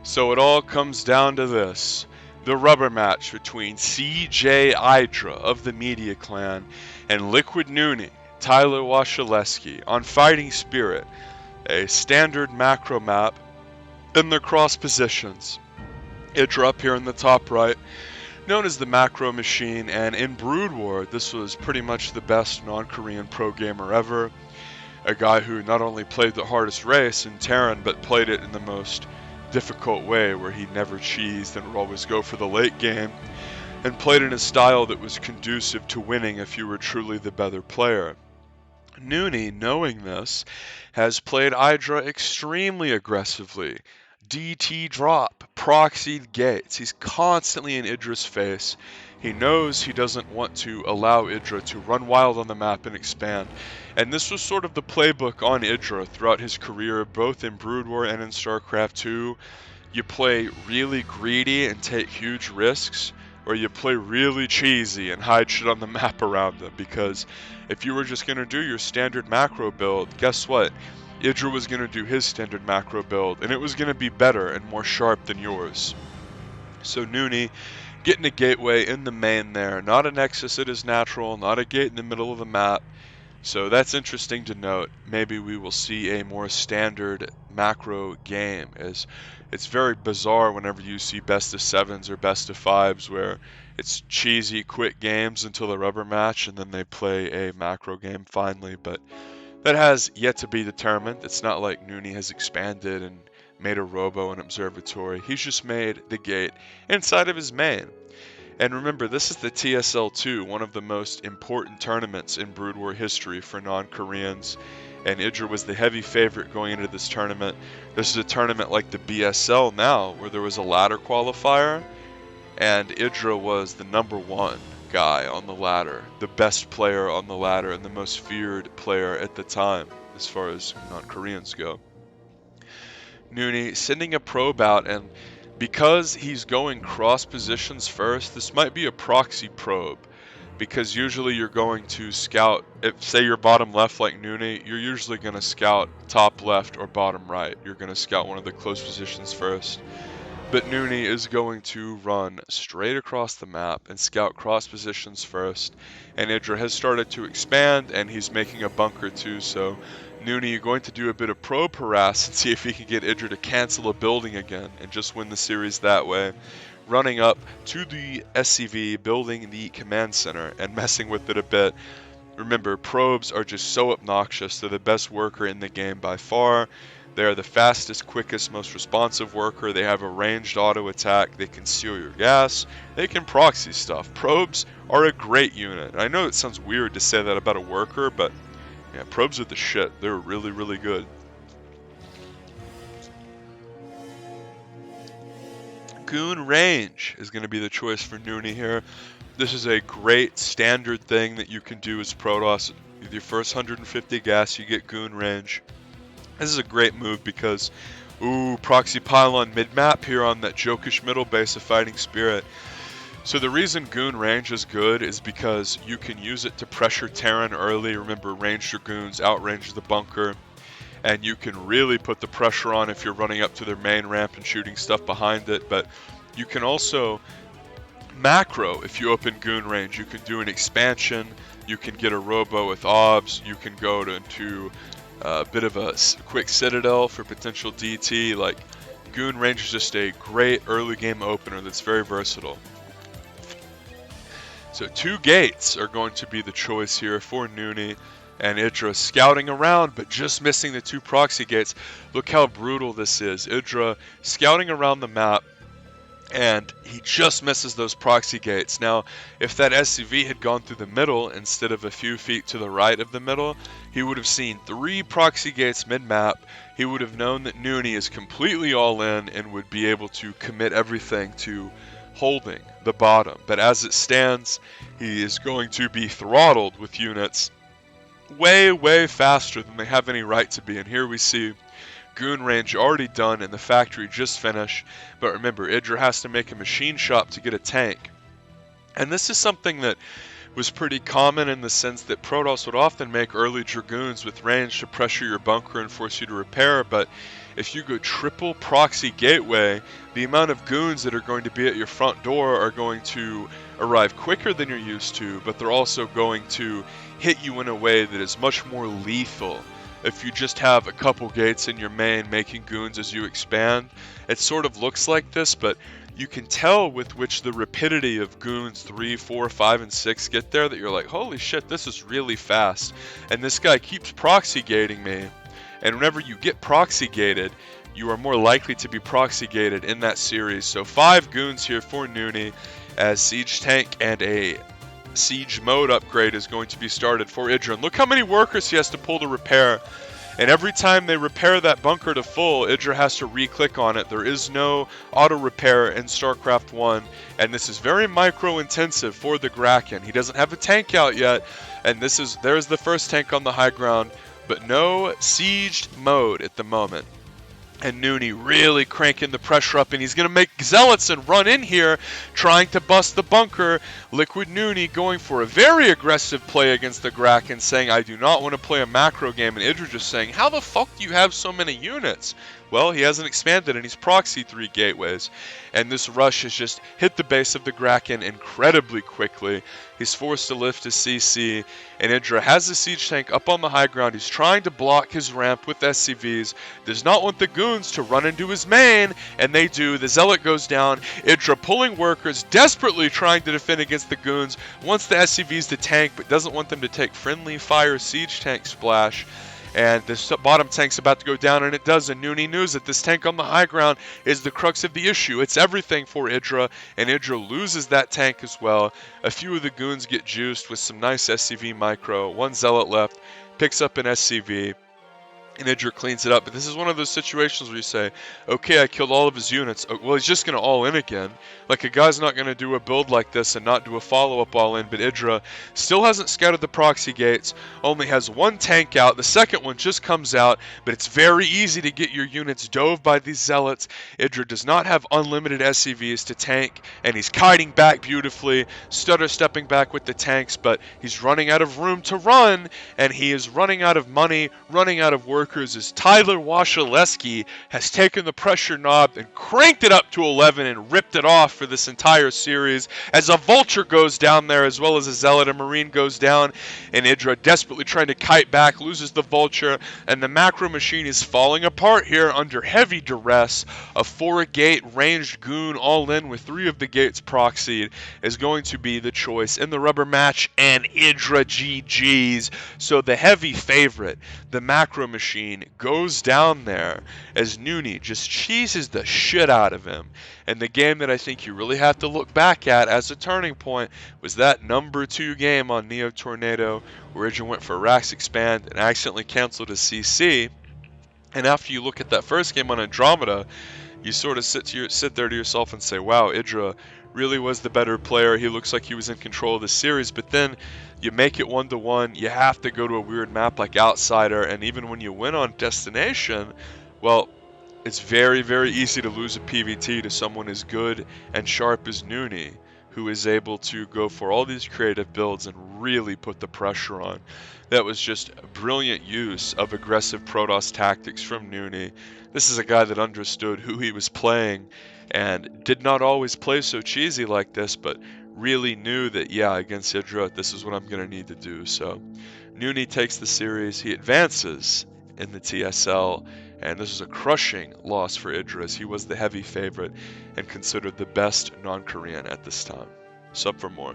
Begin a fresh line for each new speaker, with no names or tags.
So it all comes down to this. The rubber match between CJ IdrA of the Media Clan and Liquid Nony, Tyler Washaleski, on Fighting Spirit, a standard macro map in their cross positions. IdrA up here in the top right, known as the Macro Machine, and in Brood War, this was pretty much the best non-Korean pro gamer ever. A guy who not only played the hardest race in Terran, but played it in the most difficult way, where he never cheesed and would always go for the late game, and played in a style that was conducive to winning if you were truly the better player. Nony, knowing this, has played IdrA extremely aggressively. DT drop, proxied gates. He's constantly in IdrA's face. He knows he doesn't want to allow IdrA to run wild on the map and expand. And this was sort of the playbook on IdrA throughout his career, both in Brood War and in StarCraft 2. You play really greedy and take huge risks, or you play really cheesy and hide shit on the map around them. Because if you were just going to do your standard macro build, guess what? IdrA was going to do his standard macro build, and it was going to be better and more sharp than yours. So Nony getting a gateway in the main there, not a nexus at his natural, not a gate in the middle of the map. So that's interesting to note. Maybe we will see a more standard macro game, as it's very bizarre whenever you see best of 7s or best of 5s where it's cheesy, quick games until the rubber match and then they play a macro game finally. But that has yet to be determined. It's not like Nony has expanded and made a robo and observatory. He's just made the gate inside of his main. And remember, this is the TSL 2, one of the most important tournaments in Brood War history for non-Koreans. And IdrA was the heavy favorite going into this tournament. This is a tournament like the BSL now, where there was a ladder qualifier, and IdrA was the #1 guy on the ladder, the best player on the ladder, and the most feared player at the time, as far as non-Koreans go. Nony sending a probe out, and because he's going cross positions first, this might be a proxy probe, because usually you're going to scout, if say you're bottom left like Nony, you're usually going to scout top left or bottom right. You're going to scout one of the close positions first. But Nony is going to run straight across the map and scout cross positions first. And IdrA has started to expand, and he's making a bunker too. So Nony, you're going to do a bit of probe harass and see if he can get IdrA to cancel a building again and just win the series that way. Running up to the SCV, building the command center and messing with it a bit. Remember, probes are just so obnoxious. They're the best worker in the game by far. They are the fastest, quickest, most responsive worker. They have a ranged auto attack. They can steal your gas. They can proxy stuff. Probes are a great unit. I know it sounds weird to say that about a worker, but yeah, probes are the shit. They're really, really good. Goon range is going to be the choice for Nony here. This is a great standard thing that you can do as Protoss. With your first 150 gas, you get Goon range. This is a great move because, proxy pylon mid-map here on that jokish middle base of Fighting Spirit. So the reason Goon range is good is because you can use it to pressure Terran early. Remember, ranged Dragoons outrange the bunker. And you can really put the pressure on if you're running up to their main ramp and shooting stuff behind it. But you can also macro if you open Goon range. You can do an expansion. You can get a robo with obs. You can go into a bit of a quick citadel for potential DT. Like, Goon range is just a great early game opener that's very versatile. So 2 gates are going to be the choice here for Nony, and IdrA scouting around but just missing the 2 proxy gates. Look how brutal this is. IdrA scouting around the map, and he just misses those proxy gates. Now, if that SCV had gone through the middle instead of a few feet to the right of the middle, he would have seen 3 proxy gates mid-map. He would have known that Nony is completely all in and would be able to commit everything to holding the bottom. But as it stands, he is going to be throttled with units way, way faster than they have any right to be. And here we see Goon range already done and the factory just finished. But remember, IdrA has to make a machine shop to get a tank. And this is something that was pretty common in the sense that Protoss would often make early Dragoons with range to pressure your bunker and force you to repair. But if you go triple proxy gateway, the amount of goons that are going to be at your front door are going to arrive quicker than you're used to, but they're also going to hit you in a way that is much more lethal. If you just have a couple gates in your main making goons as you expand, it sort of looks like this, but you can tell with which the rapidity of goons 3, 4, 5, and 6 get there that you're like, holy shit, this is really fast. And this guy keeps proxy gating me. And whenever you get proxy gated, you are more likely to be proxy gated in that series. So 5 goons here for Nony, as siege tank and a siege mode upgrade is going to be started for IdrA. And look how many workers he has to pull to repair. And every time they repair that bunker to full, IdrA has to re-click on it. There is no auto repair in StarCraft 1, and this is very micro intensive for the Kraken. He doesn't have a tank out yet, and there's the first tank on the high ground, but no sieged mode at the moment. And Nony really cranking the pressure up, and he's going to make Zealots and run in here, trying to bust the bunker. Liquid Nony going for a very aggressive play against the Kraken, saying, I do not want to play a macro game. And IdrA just saying, how the fuck do you have so many units? Well, he hasn't expanded, and he's proxy 3 gateways. And this rush has just hit the base of the Kraken incredibly quickly. He's forced to lift his CC, and IdrA has the siege tank up on the high ground. He's trying to block his ramp with SCVs. Does not want the goons to run into his main, and they do. The Zealot goes down. IdrA pulling workers, desperately trying to defend against the goons. Wants the SCVs to tank, but doesn't want them to take friendly fire siege tank splash. And this bottom tank's about to go down, and it does. And Nony knows that this tank on the high ground is the crux of the issue. It's everything for IdrA, and IdrA loses that tank as well. A few of the goons get juiced with some nice SCV micro. 1 Zealot left, picks up an SCV, and IdrA cleans it up. But this is one of those situations where you say, okay, I killed all of his units. Oh, well, he's just going to all in again. Like, a guy's not going to do a build like this and not do a follow-up all in. But IdrA still hasn't scouted the proxy gates, only has 1 tank out. The second one just comes out, but it's very easy to get your units dove by these Zealots. IdrA does not have unlimited SCVs to tank, and he's kiting back beautifully, stutter stepping back with the tanks, but he's running out of room to run, and he is running out of money, running out of work. As Tyler Washaleski has taken the pressure knob and cranked it up to 11 and ripped it off for this entire series, as a Vulture goes down there as well as a Zealot. A Marine goes down, and IdrA desperately trying to kite back, loses the Vulture, and the macro machine is falling apart here under heavy duress. A 4-gate ranged goon all in with 3 of the gates proxied is going to be the choice in the rubber match, and IdrA GG's. So the heavy favorite, the macro machine, goes down there as Nony just cheeses the shit out of him. And the game that I think you really have to look back at as a turning point was that number 2 game on Neo Tornado, where IdrA went for Rax Expand and accidentally canceled his CC. And after you look at that first game on Andromeda, you sort of sit there to yourself and say, wow, IdrA really was the better player. He looks like he was in control of the series. But then you make it 1-1. You have to go to a weird map like Outsider. And even when you win on Destination, well, it's very, very easy to lose a PvT to someone as good and sharp as Nony, who is able to go for all these creative builds and really put the pressure on. That was just a brilliant use of aggressive Protoss tactics from Nony. This is a guy that understood who he was playing and did not always play so cheesy like this, but really knew that, yeah, against IdrA, this is what I'm going to need to do. So Nony takes the series. He advances in the TSL, and this is a crushing loss for IdrA, as he was the heavy favorite and considered the best non-Korean at this time. Sub for more.